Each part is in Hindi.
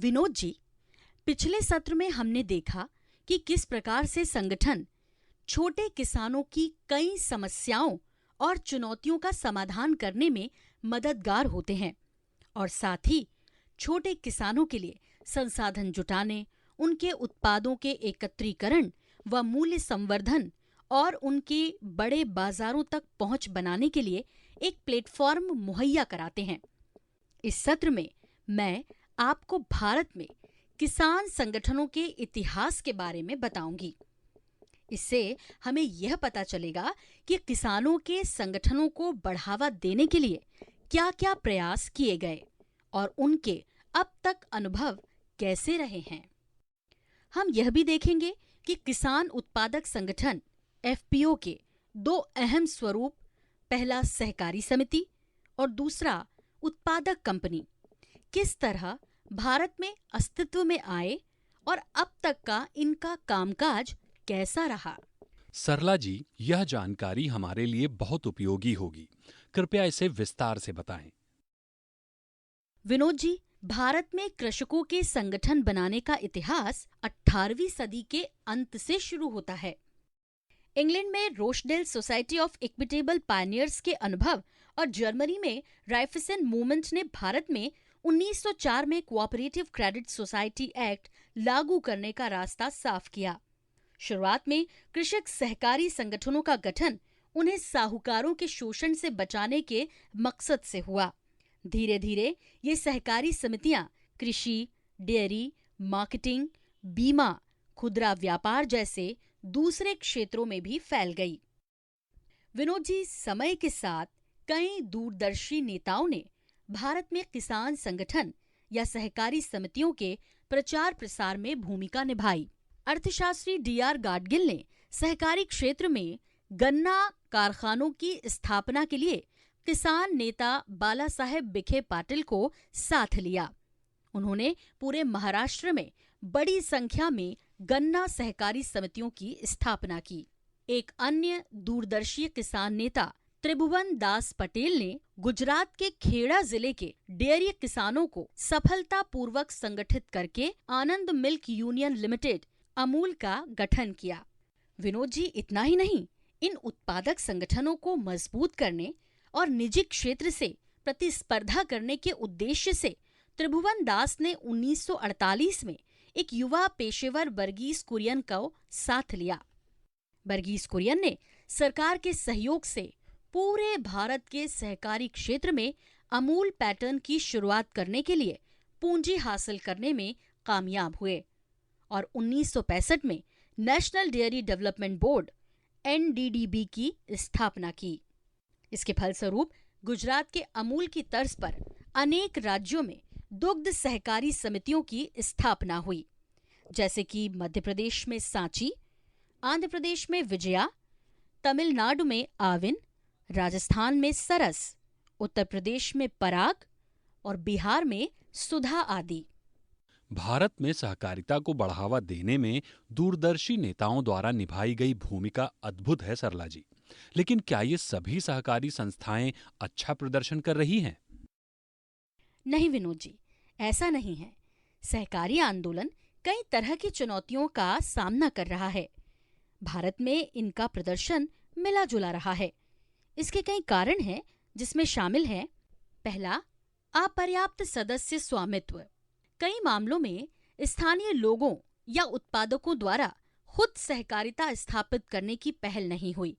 विनोद जी, पिछले सत्र में हमने देखा कि किस प्रकार से संगठन छोटे किसानों की कई समस्याओं और चुनौतियों का समाधान करने में मददगार होते हैं और साथ ही छोटे किसानों के लिए संसाधन जुटाने, उनके उत्पादों के एकत्रीकरण व मूल्य संवर्धन और उनके बड़े बाजारों तक पहुंच बनाने के लिए एक प्लेटफॉर्म मुहैया कराते हैं। इस सत्र में मैं आपको भारत में किसान संगठनों के इतिहास के बारे में बताऊंगी। इससे हमें यह पता चलेगा कि किसानों के संगठनों को बढ़ावा देने के लिए क्या-क्या प्रयास किए गए और उनके अब तक अनुभव कैसे रहे हैं। हम यह भी देखेंगे कि किसान उत्पादक संगठन एफपीओ के दो अहम स्वरूप, पहला सहकारी समिति और दूसरा उत्पादक कंपनी, किस तरह भारत में अस्तित्व में आए और अब तक का इनका कामकाज कैसा रहा। सरला जी, यह जानकारी हमारे लिए बहुत उपयोगी होगी। कृपया इसे विस्तार से बताएं। विनोद जी, भारत में कृषकों के संगठन बनाने का इतिहास 18वीं सदी के अंत से शुरू होता है। इंग्लैंड में रोचडेल सोसाइटी ऑफ इक्विटेबल पायनियर्स के अनुभव और जर्मनी में राइफसन मूवमेंट ने भारत में 1904 में कोऑपरेटिव क्रेडिट सोसाइटी एक्ट लागू करने का रास्ता साफ किया। शुरुआत में कृषक सहकारी संगठनों का गठन उन्हें साहूकारों के शोषण से बचाने के मकसद से हुआ। धीरे धीरे ये सहकारी समितियां कृषि, डेयरी, मार्केटिंग, बीमा, खुदरा व्यापार जैसे दूसरे क्षेत्रों में भी फैल गई। विनोद जी, समय के साथ कई दूरदर्शी नेताओं ने भारत में किसान संगठन या सहकारी समितियों के प्रचार प्रसार में भूमिका निभाई। अर्थशास्त्री डीआर गाडगिल ने सहकारी क्षेत्र में गन्ना कारखानों की स्थापना के लिए किसान नेता बाला साहेब विखे पाटिल को साथ लिया। उन्होंने पूरे महाराष्ट्र में बड़ी संख्या में गन्ना सहकारी समितियों की स्थापना की। एक अन्य दूरदर्शी किसान नेता त्रिभुवन दास पटेल ने गुजरात के खेड़ा जिले के डेयरी किसानों को सफलतापूर्वक संगठित करके आनंद मिल्क यूनियन लिमिटेड अमूल का गठन किया। विनोद जी, इतना ही नहीं, इन उत्पादक संगठनों को मजबूत करने और निजी क्षेत्र से प्रतिस्पर्धा करने के उद्देश्य से त्रिभुवन दास ने 1948 में एक युवा पेशेवर वर्गीस कुरियन को साथ लिया। वर्गीस कुरियन ने सरकार के सहयोग से पूरे भारत के सहकारी क्षेत्र में अमूल पैटर्न की शुरुआत करने के लिए पूंजी हासिल करने में कामयाब हुए और 1965 में national dairy development board (NDDB) की स्थापना की। इसके फलस्वरूप गुजरात के अमूल की तर्ज पर अनेक राज्यों में दुग्ध सहकारी समितियों की स्थापना हुई, जैसे कि मध्य प्रदेश में सांची, आंध्र प्रदेश में विजया, तमिलनाडु में आविन, राजस्थान में सरस, उत्तर प्रदेश में पराग और बिहार में सुधा आदि। भारत में सहकारिता को बढ़ावा देने में दूरदर्शी नेताओं द्वारा निभाई गई भूमिका अद्भुत है सरला जी। लेकिन क्या ये सभी सहकारी संस्थाएं अच्छा प्रदर्शन कर रही हैं? नहीं विनोद जी, ऐसा नहीं है। सहकारी आंदोलन कई तरह की चुनौतियों का सामना कर रहा है। भारत में इनका प्रदर्शन मिला जुला रहा है। इसके कई कारण हैं, जिसमें शामिल है: पहला, अपर्याप्त सदस्य स्वामित्व। कई मामलों में स्थानीय लोगों या उत्पादकों द्वारा खुद सहकारिता स्थापित करने की पहल नहीं हुई।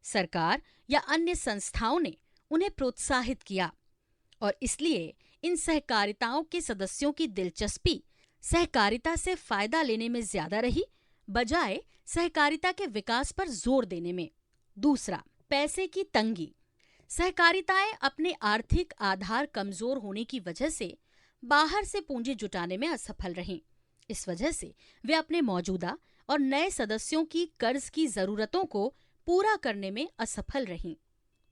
सरकार या अन्य संस्थाओं ने उन्हें प्रोत्साहित किया और इसलिए इन सहकारिताओं के सदस्यों की दिलचस्पी सहकारिता से फायदा लेने में ज्यादा रही, बजाय सहकारिता के विकास पर जोर देने में। दूसरा, पैसे की तंगी। सहकारिताएं अपने आर्थिक आधार कमजोर होने की वजह से बाहर से पूंजी जुटाने में असफल रहीं। इस वजह से वे अपने मौजूदा और नए सदस्यों की कर्ज की जरूरतों को पूरा करने में असफल रहीं।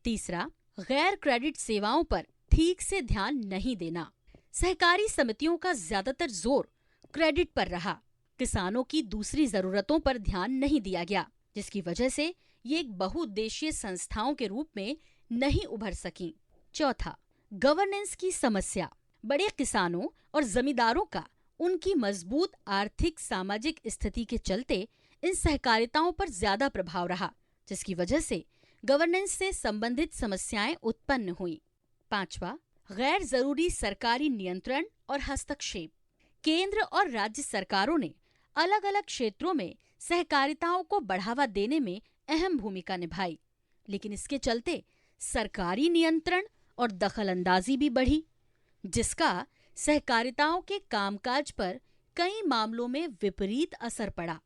तीसरा, गैर क्रेडिट सेवाओं पर ठीक से ध्यान नहीं देना। सहकारी समितियों का ज्यादातर जोर क्रेडिट पर रहा। किसानों की दूसरी जरूरतों पर ध्यान नहीं दिया गया, जिसकी वजह से ये एक बहुउद्देशीय संस्थाओं के रूप में नहीं उभर सकीं। चौथा, गवर्नेंस की समस्या। बड़े किसानों और जमींदारों का उनकी मजबूत आर्थिक सामाजिक स्थिति के चलते इन सहकारिताओं पर ज्यादा प्रभाव रहा, जिसकी वजह से गवर्नेंस से संबंधित समस्याएं उत्पन्न हुई। 5वां, गैर जरूरी सरकारी नियंत्रण और हस्तक्षेप। केंद्र और राज्य सरकारों ने अलग अलग क्षेत्रों में सहकारिताओं को बढ़ावा देने में अहम भूमिका निभाई, लेकिन इसके चलते सरकारी नियंत्रण और दखलंदाजी भी बढ़ी, जिसका सहकारिताओं के कामकाज पर कई मामलों में विपरीत असर पड़ा।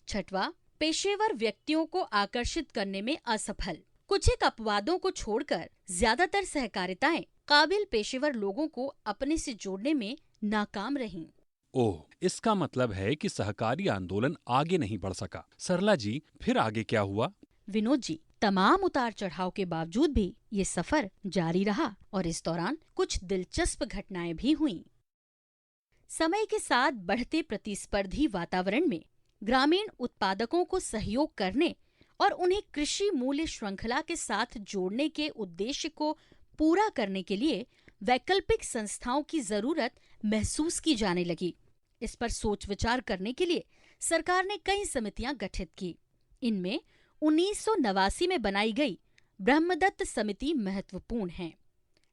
6वां, पेशेवर व्यक्तियों को आकर्षित करने में असफल। कुछ एक अपवादों को छोड़कर ज्यादातर सहकारिताएं काबिल पेशेवर लोगों को अपने से जोड़ने में नाकाम रहीं। ओह, इसका मतलब है कि सहकारी आंदोलन आगे नहीं बढ़ सका। सरला जी, फिर आगे क्या हुआ? विनोद जी, तमाम उतार चढ़ाव के बावजूद भी ये सफर जारी रहा और इस दौरान कुछ दिलचस्प घटनाएं भी हुईं। समय के साथ बढ़ते प्रतिस्पर्धी वातावरण में ग्रामीण उत्पादकों को सहयोग करने और उन्हें कृषि मूल्य श्रृंखला के साथ जोड़ने के उद्देश्य को पूरा करने के लिए वैकल्पिक संस्थाओं की जरूरत महसूस की जाने लगी। इस पर सोच विचार करने के लिए सरकार ने कई समितियां गठित की। इनमें 1989 में बनाई गई ब्रह्मदत्त समिति महत्वपूर्ण है,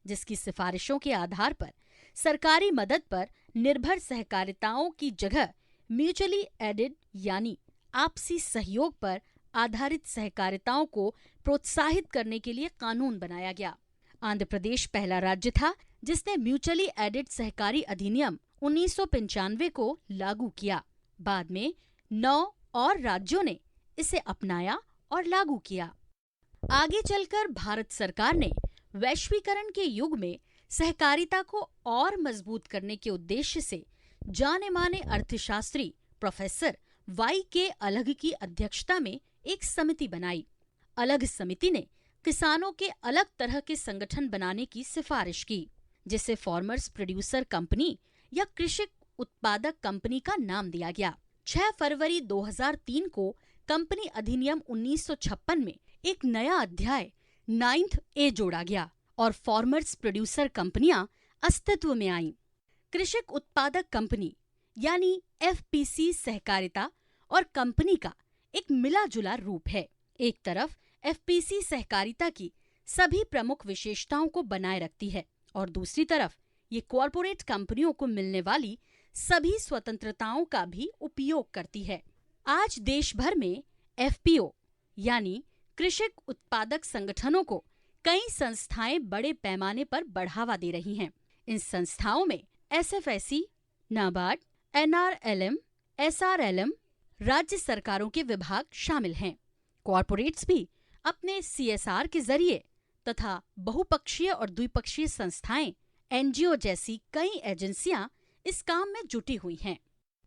जिसकी सिफारिशों के आधार पर सरकारी मदद पर निर्भर सहकारिताओं की जगह म्यूचुअली एडेड यानी आपसी सहयोग पर आधारित सहकारिताओं को प्रोत्साहित करने के लिए कानून बनाया गया। आंध्र प्रदेश पहला राज्य था जिसने म्यूचुअली एडेड सहकारी अधिनियम 1995 को लागू किया। बाद में 9 और राज्यों ने इसे अपनाया और लागू किया। आगे चलकर भारत सरकार ने वैश्वीकरण के युग में सहकारिता को और मजबूत करने के उद्देश्य से जाने माने अर्थशास्त्री प्रोफेसर Y.K. अलग की अध्यक्षता में एक समिति बनाई। अलग समिति ने किसानों के अलग तरह के संगठन बनाने की सिफारिश की, जिसे फार्मर्स प्रोड्यूसर कंपनी या कृषक उत्पादक कंपनी का नाम दिया गया। 6 फरवरी 2003 को कंपनी अधिनियम 1956 में एक नया अध्याय 9th A जोड़ा गया और फार्मर्स प्रोड्यूसर कंपनियां अस्तित्व में आईं। कृषक उत्पादक कंपनी यानी FPC सहकारिता और कंपनी का एक मिला जुला रूप है। एक तरफ FPC सहकारिता की सभी प्रमुख विशेषताओं को बनाए रखती है और दूसरी तरफ ये कॉरपोरेट कंपनियों को मिलने वाली सभी स्वतंत्रताओं का भी उपयोग करती है। आज देश भर में FPO यानी कृषक उत्पादक संगठनों को कई संस्थाएं बड़े पैमाने पर बढ़ावा दे रही हैं। इन संस्थाओं में SFSC, नाबार्ड, NRLM, SRLM, राज्य सरकारों के विभाग शामिल हैं। कॉरपोरेट्स भी अपने CSR के जरिए तथा बहुपक्षीय और द्विपक्षीय संस्थाएं, NGO जैसी कई एजेंसियां इस काम में जुटी हुई हैं।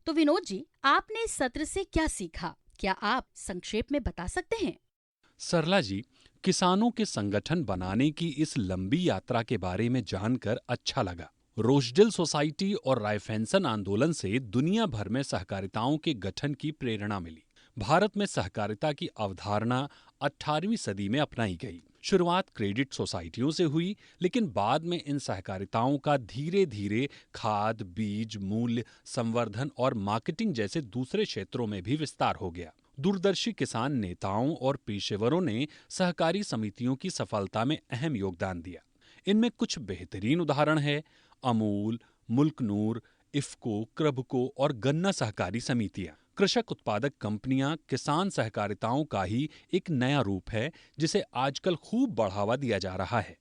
तो विनोद जी, आपने इस सत्र से क्या सीखा? क्या आप संक्षेप में बता सकते हैं? सरला जी, किसानों के संगठन बनाने की इस लंबी यात्रा के बारे में जानकर अच्छा लगा। रोचडेल सोसाइटी और रायफेंसन आंदोलन से दुनिया भर में सहकारिताओं के गठन की प्रेरणा मिली। भारत में सहकारिता की अवधारणा 18वीं सदी में अपनाई गई। शुरुआत क्रेडिट सोसाइटियों से हुई, लेकिन बाद में इन सहकारिताओं का धीरे धीरे खाद, बीज, मूल्य, संवर्धन और मार्केटिंग जैसे दूसरे क्षेत्रों में भी विस्तार हो गया। दूरदर्शी किसान नेताओं और पेशेवरों ने सहकारी समितियों की सफलता में अहम योगदान दिया। इनमें कुछ बेहतरीन उदाहरण है अमूल, मुल्कनूर, इफ्को, क्रबको और गन्ना सहकारी समितियां। कृषक उत्पादक कंपनियां किसान सहकारिताओं का ही एक नया रूप है, जिसे आजकल खूब बढ़ावा दिया जा रहा है।